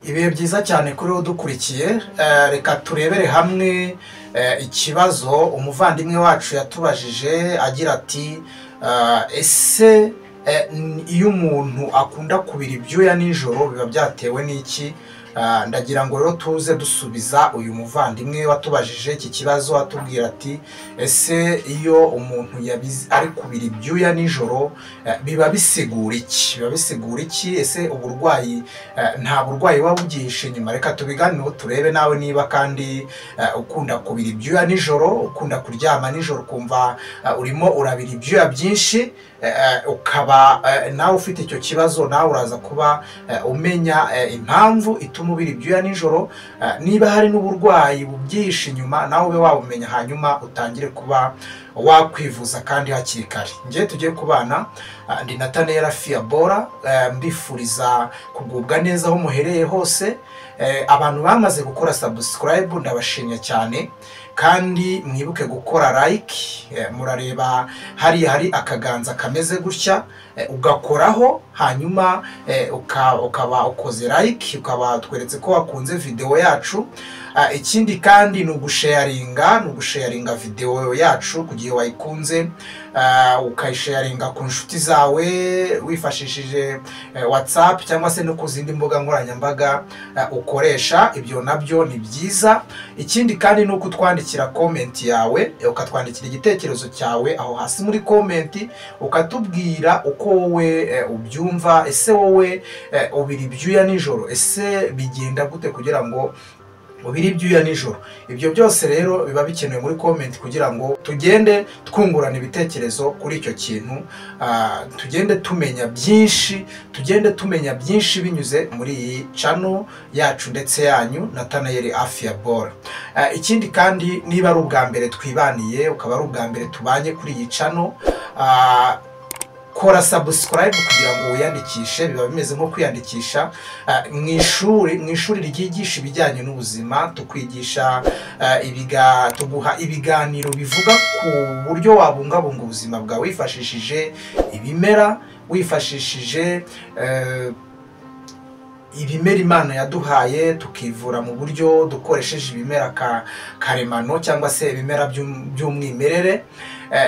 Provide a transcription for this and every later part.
Ibihe byiza cyane kuri wo dukurikiye, reka turebere hamwe ikibazo umuvandimwe wacu yatubajije agira ati ese iyo umuntu akunda kubira ibyuya nijoro biba byatewe n'iki? Ndagira ngo rero tuze dusubiza uyu muvandimwe watubajije iki kibazo atubwira ati ese iyo umuntu ari kubira ibyuya nijoro biba bisigura iki? Ese uburwayi nta burwayi buba bubyihishe inyuma? Reka tubiganireho turebe nawe niba kandi ukunda kubira ibyuya nijoro, ukunda kuryama nijoro ukumva urimo urabira ibyuya byinshi, ukaba nawe ufite icyo kibazo, nawe uraza kuba umenya impamvu ituma ubira ibyuya nijoro. Niba hari n'uburwayi bubyihishe inyuma nawe ube wabumenya, hanyuma utangire kuba wakwivuza kandi hakiri kare. Ngiye tugiye kubana, ndi Nathaniel Fiabora, mbifuriza kugubwa neza aho muhereye hose. Abantu bamaze gukora subscribe ndabashimye cyane, kandi mwibuke gukora like. Murareba hari akaganza kameze gutya, ugakoraho hanyuma ukaba ukoze like, ukaba tweretse ko wakunze video yacu. Ikindi kandi ni ugusharinga video yacu kugihe wayikunze, ukayisharinga ku nshuti zawe wifashishije WhatsApp cyangwa se no ku zindi mbuga nkoranyambaga ukoresha. Ibyo nabyo ni byiza. Ikindi kandi ni ukutwandikira comment yawe, ukatwandikira igitekerezo cyawe aho hasi muri comment, ukatubwira uko wowe ubyumva. Ese wowe ubira ibyuya nijoro, ese bigenda gute kugira ngo ubira ibyuya nijoro? Ibyo byose rero biba bikenewe muri comment kugira ngo tugende twungurana ibitekerezo kuri icyo kintu, tugende tumenya byinshi binyuze muri iyi channel yacu ndetse yanyu Nathaniel Fiabora. Ikindi kandi niba ari ubwa mbere twibaniye, ukaba ari ubwa mbere tubanye kuri iyi channel, kora subscribe kugira ngo wiyandikishe. Biba bimeze nko kwiyandikisha mu ishuri ryigisha ibijyanye n'ubuzima. Tukwigisha tuguha ibiganiro bivuga ku buryo wabungabunga ubuzima bwawe wifashishije ibimera, wifashishije ibimera Imana yaduhaye, tukivura mu buryo dukoresheje ibimera karemano cyangwa se ibimera by'umwimerere.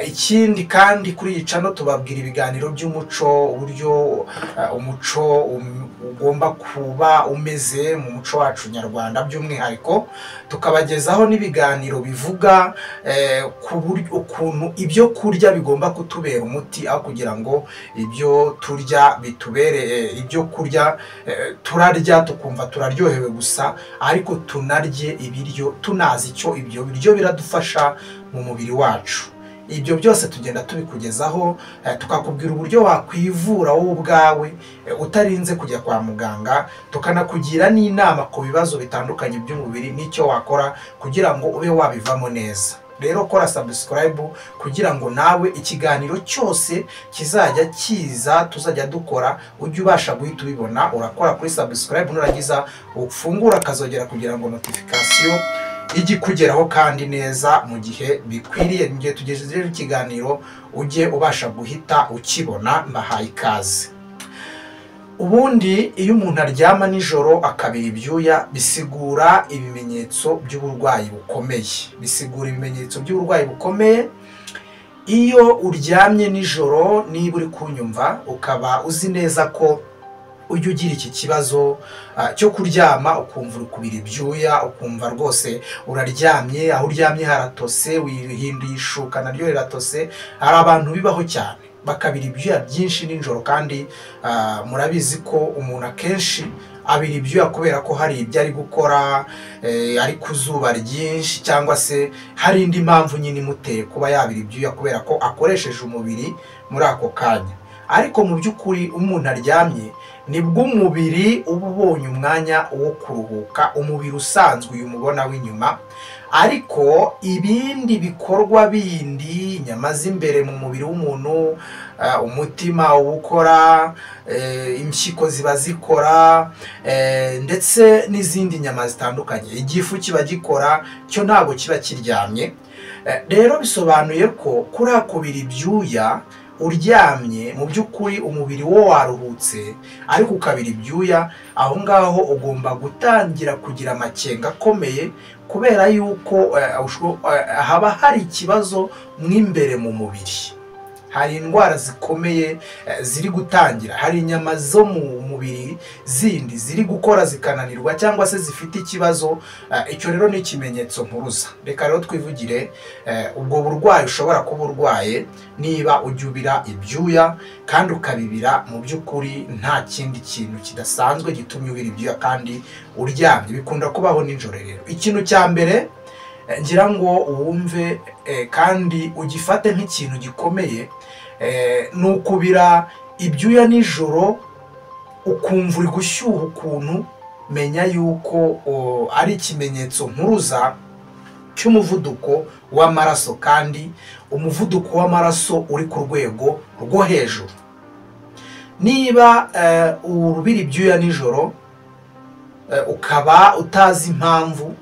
Ikindi kandi kuri iyi channel tubabwira ibiganiro by'umuco, uburyo umuco ugomba kuba umeze mu muco wacu nyarwanda by'umwihariko. Tukabagezaho n'ibiganiro bivuga ku buryo ukuntu ibyo kurya bigomba kutubera umuti, aho kugira ngo ibyo turya bitubere ibyo kurya turarya tukumva turaryohewe gusa, ariko tunarye ibiryo tunazi icyo ibyo biryo biradufasha mu mubiri wacu. Ibyo byose tugenda tubikugezaho, tukakubwira uburyo wakwivura wowe ubwawe utarinze kujya kwa muganga, tukanakugira n'inama ku bibazo bitandukanye by'umubiri n'icyo wakora kugira ngo ube wabivamo neza. Rero kora subscribe kugira ngo nawe ikiganiro cyose kizajya kiza tuzajya dukora ujye ubasha guhita ubibona. Urakora kuri subscribe, nurangiza ufungura akazogera kugira ngo notification ijye kugeraho kandi neza mu gihe bikwiriye. Mu gihe tugejeje ikiganiro ujye ubasha guhita ukibona. Mbahaye ikaze. Ubundi iyo umuntu aryama nijoro akabira ibyuya bisigura ibimenyetso by'uburwayi bukomeye. Iyo uryamye nijoro, niba uri kunyumva ukaba uzi neza ko ujye ugira iki kibazo cyo kuryama ukumva uri kubira ibyuya, ukumva rwose uraryamye, aho uryamye haratose, wihinduye ishuka naryo riratose. Hari abantu bibaho cyane bakabira ibyuya byinshi nijoro, kandi murabizi ko umuntu akenshi abira ibyuya kubera ko hari ibyo ari gukora, ari ku zuba ryinshi, cyangwa se hari indi mpamvu nyine imuteye kuba yabira ibyuya kubera ko akoresheje umubiri muri ako kanya. Ariko mu by'ukuri umuntu aryamye nibwo umubiri uba ubonye umwanya wo kuruhuka, umubiri usanzwe uyu mubona w'inyuma. Ariko ibindi bikorwa bindi, inyama z'imbere mu mubiri w'umuntu, umutima ubukora, impyiko ziba zikora, ndetse n'izindi nyama zitandukanye, igifu kiba gikora, cyo ntabwo kiba kiryamye. Rero bisobanuye ko kuri akubira ibyuya uryamye mu by'ukuri umubiri wo waruhutse ariko ukabira ibyuya, aho ngaho ugomba gutangira kugira amakenga akomeye kubera yuko haba hari ikibazo mw'imbere mu mubiri. Hari indwara zikomeye ziri gutangira, hari inyama zo mu mubiri zindi ziri gukora zikananirwa cyangwa se zifite ikibazo. Icyo rero ni ikimenyetso mpuruza. Reka rero twivugire ubwo burwayi ushobora kuba urwaye niba ujya ubira ibyuya kandi ukabibira mu by'ukuri nta kindi kintu kidasanzwe gitumye ubira ibyuya kandi uryamye. Bikunda kubaho nijoro rero. Ikintu cya mbere ngira ngo wumve kandi ugifate nk'ikintu gikomeye, ni ukubira ibyuya nijoro ukumva uri gushyuha ukuntu, menya yuko ari ikimenyetso mpuruza cy'umuvuduko w'amaraso, kandi umuvuduko w'amaraso uri ku rwego rwo hejuru. Niba ubira ibyuya nijoro ukaba utazi impamvu,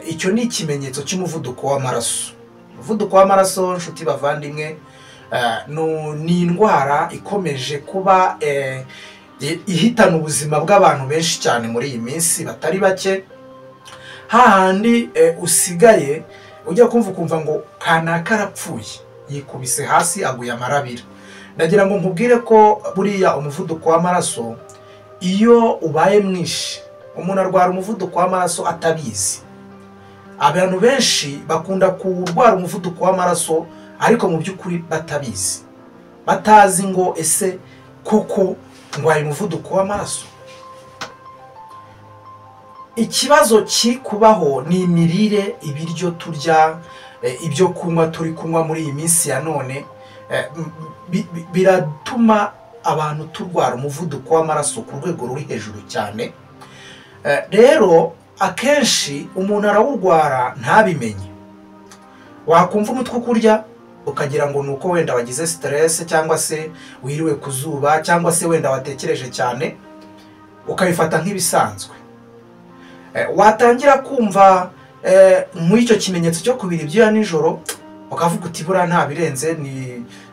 icyo ni ikimenyetso cy'umuvuduko w'amaraso. Umuvuduko w'amaraso, nshuti bavandimwe, ni indwara ikomeje kuba ihitana ubuzima bw'abantu benshi cyane muri iyi minsi batari bake. Hahandi usigaye ujya kumva ngo kanaka arapfuye, yikubise hasi aguye amarabira. Ndagira ngo nkubwire ko buriya umuvuduko w'amaraso iyo ubaye mwinshi, umuntu arwara umuvuduko w'amaraso atabizi. Abantu benshi bakunda kurwara umuvuduko w'amaraso ariko mu by'ukuri batabizi, batazi ngo ese koko ndwaye umuvuduko w'amaraso. Ikibazo kikubaho ni imirire, ibiryo turya, ibyo kunywa turi kunywa muri iyi minsi ya none, biratuma abantu turwara umuvuduko w'amaraso ku rwego ruri hejuru cyane. Rero akenshi umuntu arawurwara ntabimenye. Wakumva umutwe ukurya ukagira ngo nuko wenda wagize stress cyangwa se wiriwe ku zuba cyangwa se wenda watekereje cyane, ukabifata nk'ibisanzwe. Watangira kumva nk'icyo kimenyetso cyo kubira ibyuya nijoro, ukavuga uti buriya nta birenze,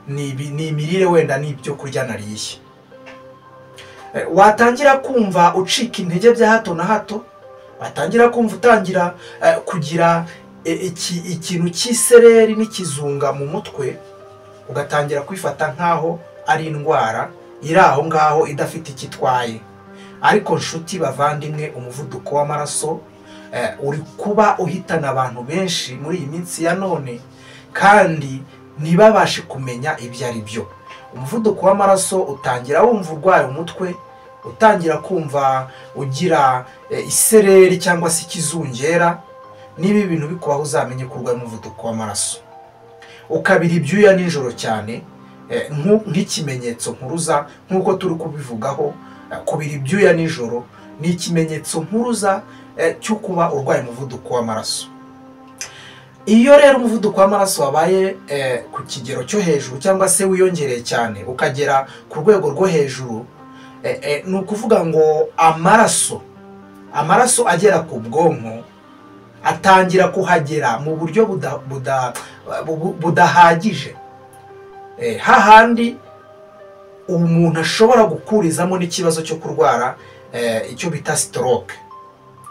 ni imirire wenda n'ibyo kurya nariye. Watangira kumva ucika intege bya hato na hato, watangira kumva utangira kugira ikintu cy'isereri n'ikizunga mu mutwe, ugatangira kwifata nk'aho ari indwara iri aho ngaho idafite ikitwaye. Ariko nshuti bavandimwe, umuvuduko w'amaraso uri kuba uhitana abantu benshi muri iyi minsi ya none kandi ntibabashe kumenya ibyo ari byo. Umuvuduko w'amaraso utangira wumva urwaye umutwe, utangira kumva ugira isereri cyangwa se ikizungera. Niba ibintu bikubaho uzamenye ko urwaye umuvuduko w'amaraso. Ukabira ibyuya nijoro cyane nk'ikimenyetso mpuruza, nk'uko turi kubivugaho. Kubira ibyuya nijoro ni ikimenyetso mpuruza cyo kuba urwaye umuvuduko w'amaraso. Iyo rero umuvuduko w'amaraso wabaye ku kigero cyo hejuru cyangwa se wiyongereye cyane ukagera ku rwego rwo hejuru, ni ukuvuga ngo amaraso agera ku bwonko atangira kuhagera mu buryo budahagije. Hahandi umuntu ashobora gukurizamo n'ikibazo cyo kurwara icyo bita stroke.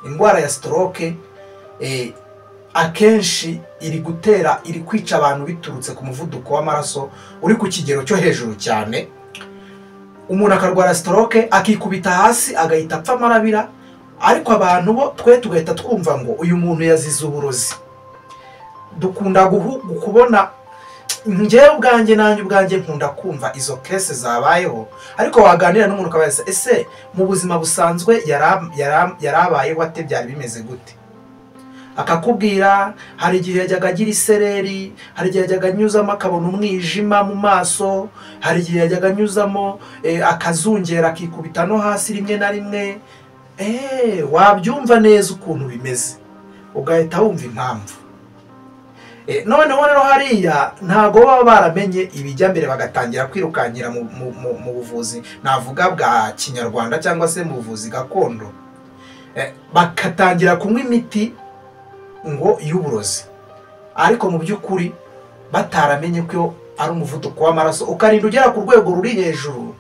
Indwara ya stroke akenshi iri kwica abantu biturutse ku muvuduko w'amaraso uri ku kigero cyo hejuru cyane. Umuntu akarwara stroke akikubita hasi agahita apfa amarabira, ariko abantu bo tugahita twumva ngo uyu muntu yazize uburozi. Dukunda kubona, njyewe ubwanjye nkunda kumva izo kese zabayeho, ariko waganira n'umuntu ukabaza ese mu buzima busanzwe yarabayeho ate, byari bimeze gute? Akakubwira hari igihe yajyaga agira isereri, hari igihe yajyaga anyuzamo akabona umwijima mu maso, hari igihe yajyaga anyuzamo akazungera akikubita no hasi rimwe na rimwe. Wabyumva neza ukuntu bimeze, ugahita wumva impamvu. Noneho rero hariya ntago baba baramenye ibijya mbere, bagatangira kwirukankira mu buvuzi navuga bwa kinyarwanda cyangwa se mu buvuzi gakondo, bakatangira kunywa imiti ngo y'uburozi, ariko mu by'ukuri bataramenye ko ari umuvuduko w'amaraso ukarinda ugera ku rwego ruri hejuru,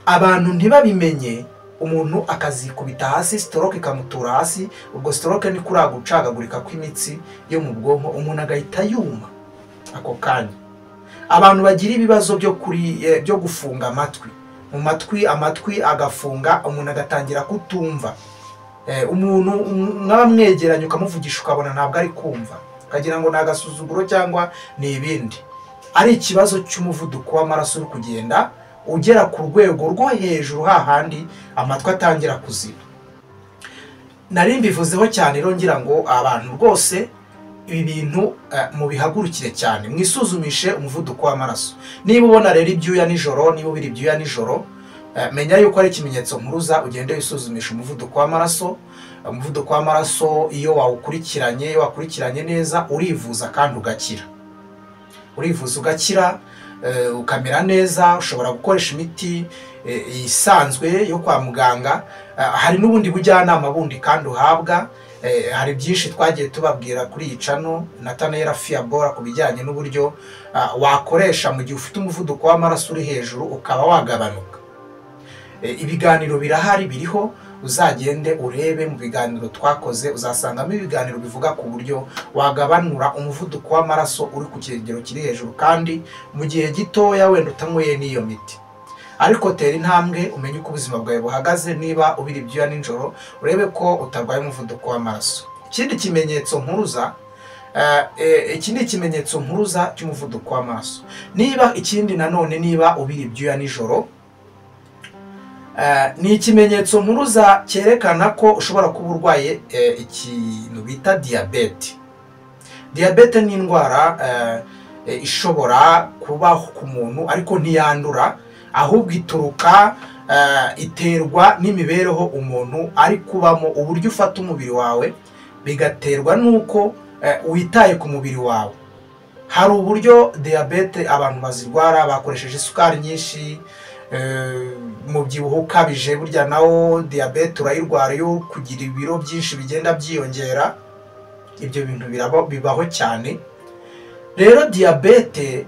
abantu ntibabimenye, umuntu akazikubita hasi, stroke ikamutura hasi. Ubwo stroke ni kuri gucagagurika kw'imitsi yo mu bwonko, umuntu agahita yuma ako kanya. Abantu bagira ibibazo byo gufunga amatwi, mu amatwi agafunga, umuntu agatangira kutumva. Umuntu mwamwegeranye ukamuvugisha ukabona ntabwo ari kumva, ukagira ngo ni agasuzuguro cyangwa ni ibindi. Ari ikibazo cy'umuvuduko w'amaraso uri kugenda ugera ku rwego rwo hejuru, hahandi amatwi atangira kuziba. Nari mbivuzeho cyane rero ngira ngo abantu rwose ibi bintu mubihagurukire cyane, mwisuzumishe umuvuduko w'amaraso. Niba ubona rero ibyuya nijoro, niba ubira ibyuya nijoro, menya yuko ari ikimenyetso mpuruza, ugende wisuzumisha umuvuduko w'amaraso. Umuvuduko w'amaraso iyo wakurikiranye neza, urivuza kandi ugakira. Urivuza ugakira, ukamera neza. Ushobora gukoresha imiti isanzwe yo kwa muganga. Hari n'ubundi bujyanama bundi kandi uhabwa. Hari byinshi twagiye tubabwira kuri iyi channel Nathaniel Fiabora ku bijyanye n'uburyo wakoresha mu gihe ufite umuvuduko w'amaraso uri hejuru ukaba wagabanuka. Ibiganiro birahari, biriho, uzagende urebe mu biganiro twakoze, uzasangamo ibiganiro bivuga ku buryo wagabanura umuvuduko w'amaraso uri ku kigero kiri hejuru kandi mu gihe gitoya, wenda utanyweye n'iyo miti. Ariko tera intambwe umenye uko ubuzima bwawe buhagaze. Niba ubira ibyuya nijoro, urebe ko utarwaye umuvuduko w'amaraso. Ikindi kimenyetso mpuruza, iki ni ikimenyetso mpuruza cy'umuvuduko w'amaraso. Ikindi nanone, niba ubira ibyuya nijoro, ni ikimenyetso mpuruza cyerekana ko ushobora kuba urwaye ikintu bita diyabete. Diyabete ni indwara ishobora kubaho ku muntu ariko ntiyandura, ahubwo ituruka iterwa n'imibereho umuntu ari kubamo, uburyo ufata umubiri wawe, bigaterwa nuko witaye ku mubiri wawe. Hari uburyo diyabete abantu bazirwara bakoresheje isukari nyinshi, umubyibuho ukabije. Burya nawo diyabete urayirwara yo kugira ibiro byinshi bigenda byiyongera. Ibyo bintu bibaho cyane. Rero diyabete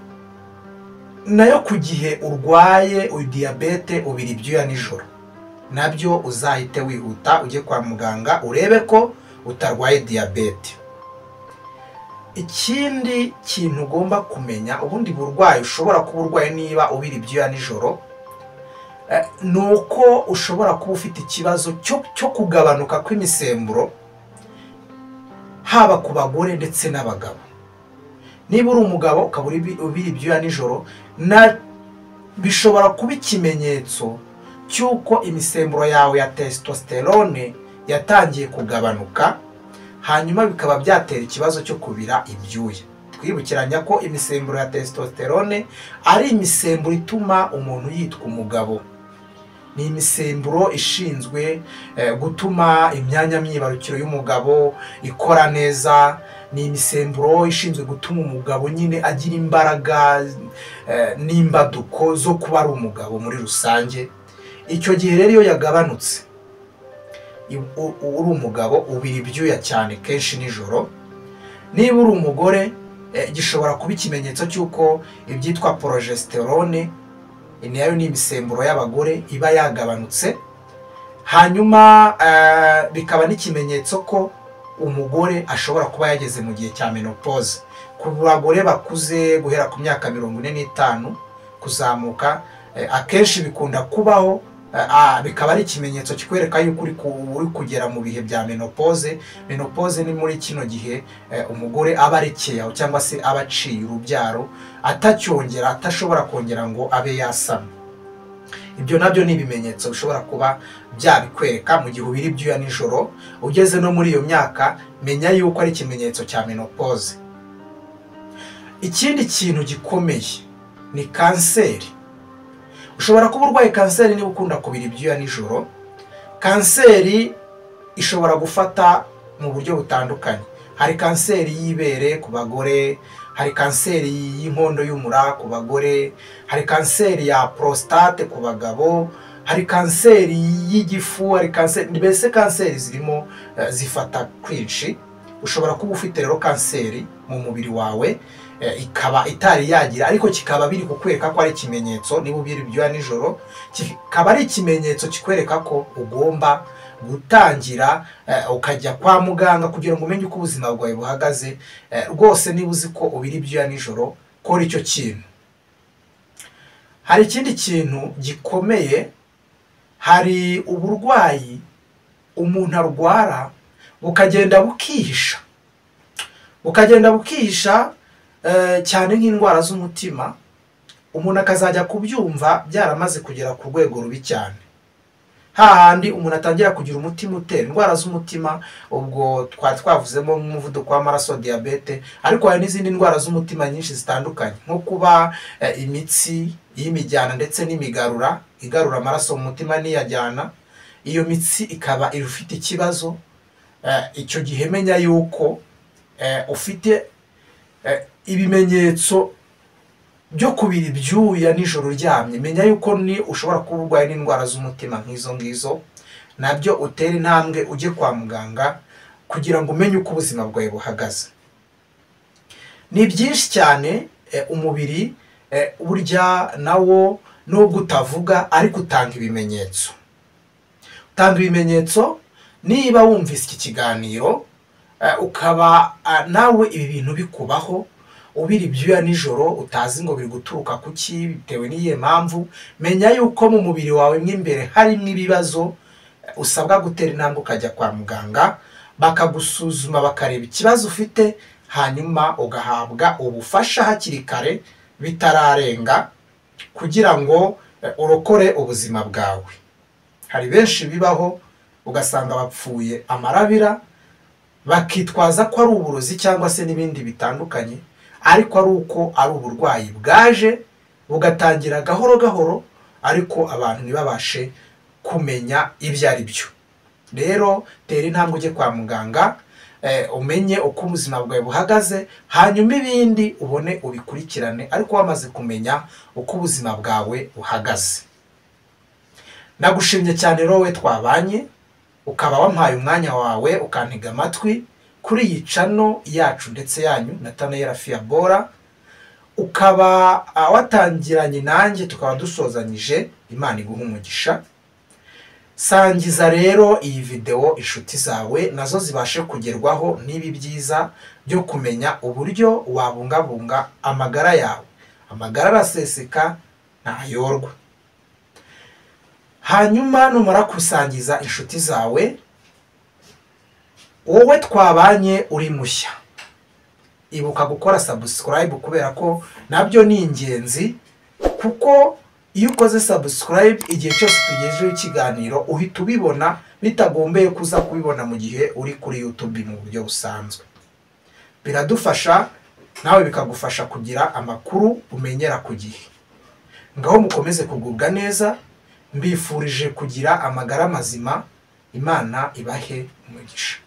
nayo ku gihe urwaye diyabete ubira ibyuya nijoro, nabyo uzahite wihuta ujye kwa muganga urebe ko utarwaye diyabete. Ikindi kintu ugomba kumenya, ubundi burwayi ushobora kuba urwaye niba ubira ibyuya nijoro, nuko ushobora kuba ufite ikibazo cyo kugabanuka kw'imisemburo, haba ku bagore ndetse n'abagabo. Niba uri umugabo ukaba ubira ibyuya nijoro, bishobora kuba ikimenyetso cy'uko imisemburo yawe ya testosterone yatangiye kugabanuka, hanyuma bikaba byatera ikibazo cyo kubira ibyuya. Twibukiranya ko imisemburo ya testosterone ari imisemburo ituma umuntu yitwa umugabo. Ni imisemburo ishinzwe gutuma imyanya myibarukiro y'umugabo ikora neza. Ni imisemburo ishinzwe gutuma umugabo nyine agira imbaraga n'imbaduko zo kuba ari umugabo muri rusange. Icyo gihe rero iyo yagabanutse, uri umugabo ubira ibyuya cyane kenshi nijoro. Niba uri umugore, gishobora kuba ikimenyetso cy'uko ibyitwa progesterone, nayo ni imisemburo y'abagore, iba yagabanutse. Hanyuma bikaba n'ikimenyetso ko umugore ashobora kuba yageze mu gihe cya menopause. Ku bagore bakuze guhera ku myaka 45 kuzamuka, akenshi bikunda kubaho, bikaba ari ikimenyetso kikwereka yuko uri kugera mu bihe bya menopause. Menopause ni muri kino gihe umugore aba arekeye aho, cyangwa se aba aciye urubyaro, atashobora kongera ngo abe yasama. Ibyo nabyo ni ibimenyetso bishobora kuba byabikwereka mu gihe ubira ibyuya nijoro. Ugeze no muri iyo myaka, menya yuko ari ikimenyetso cya menopause. Ikindi kintu gikomeye ni kanseri. Ushobora kuba urwaye kanseri niba ukunda kubira ibyuya nijoro. Kanseri ishobora gufata mu buryo butandukanye. Hari kanseri y'ibere ku bagore, hari kanseri y'inkondo y'umura ku bagore, hari kanseri ya prostate ku bagabo, hari kanseri y'igifu, hari kanseri, mbese kanseri zirimo zifata kwinshi. ushobora kuba ufite rero kanseri mu mubiri wawe, ikaba itari yagira, ariko kikaba biri kukwereka ko ari ikimenyetso. Niba ubira ibyuya nijoro, kikaba ari ikimenyetso kikwereka ko ugomba gutangira ukajya kwa muganga kugira ngo umenye uko ubuzima bwawe buhagaze. Rwose niba uzi ko ubira ibyuya nijoro, kora icyo kintu. Hari ikindi kintu gikomeye, hari uburwayi umuntu arwara bukagenda bukihisha cyane nk'indwara z'umutima. Umuntu akazajya kubyumva byaramaze kugera ku rwego rubi cyane, hahandi umuntu atangira kugira umutima utera. Indwara z'umutima ubwo twavuzemo nk'umuvuduko w'amaraso, diyabete, ariko hari n'izindi ndwara z'umutima nyinshi zitandukanye, nko kuba imitsi y'imijyana ndetse n'imigarura igarura amaraso mu mutima niyajyana. Iyo mitsi ikaba ifite ikibazo, icyo gihe menya yuko ufite ibimenyetso byo kubira ibyuya nijoro uryamye. Menya yuko ni ushobora kuba urwaye n'indwara z'umutima nk'izo ngizo, nabyo utera intambwe ujye kwa muganga kugira ngo umenye uko ubuzima bwawe buhagaze. Ni byinshi cyane umubiri burya nawo nubwo utavuga ariko utanga ibimenyetso. Niba wumvise iki kiganiro ukaba nawe ibi bintu bikubaho, ubira ibyuya nijoro utazi ngo biri guturuka kuki, bitewe n'iyo mpamvu, menya yuko mu mubiri wawe mw'imbere harimo ibibazo. Usabwa gutera intambwe ukajya kwa muganga bakagusuzuma bakareba ikibazo ufite, hanyuma ugahabwa ubufasha hakiri kare bitararenga kugira ngo urokore ubuzima bwawe. Hari benshi bibaho ugasanga bapfuye amarabira, bakitwaza ko ari uburozi cyangwa se n'ibindi bitandukanye, ariko ari uko ari uburwayi bwaje bugatangira gahoro gahoro, ariko abantu ntibabashe kumenya ibyo ari byo. Rero tera intambwe ujye kwa muganga, umenye uko ubuzima bwawe buhagaze, hanyuma ibindi ubone ubikurikirane, ariko wamaze kumenya uko ubuzima bwawe buhagaze. Nagushimye cyane rero we twabanye, ukaba wampaye umwanya wawe ukantega amatwi kuri iyi channel yacu ndetse yanyu Nathanael Fiabora, ukaba watangiranye nanjye tukaba dusozanyije. Imana iguha umugisha. Sangiza rero iyi video inshuti zawe nazo zibashe kugerwaho n'ibi byiza byo kumenya uburyo wabungabunga amagara yawe. Amagara araseseka ntayorwa. Hanyuma numara kusangiza inshuti zawe, wowe twabanye uri mushya, ibuka gukora subscribe kubera ko nabyo ni ingenzi, kuko iyo ukoze subscribe igihe cyose tugejejeho ikiganiro uhita ubibona bitagombeye kuza kubibona mu gihe uri kuri YouTube mu buryo busanzwe. Biradufasha nawe bikagufasha kugira amakuru umenyera ku gihe. Ngaho mukomeze kugubwa neza, mbifurije kugira amagara mazima. Imana ibahe umugisha.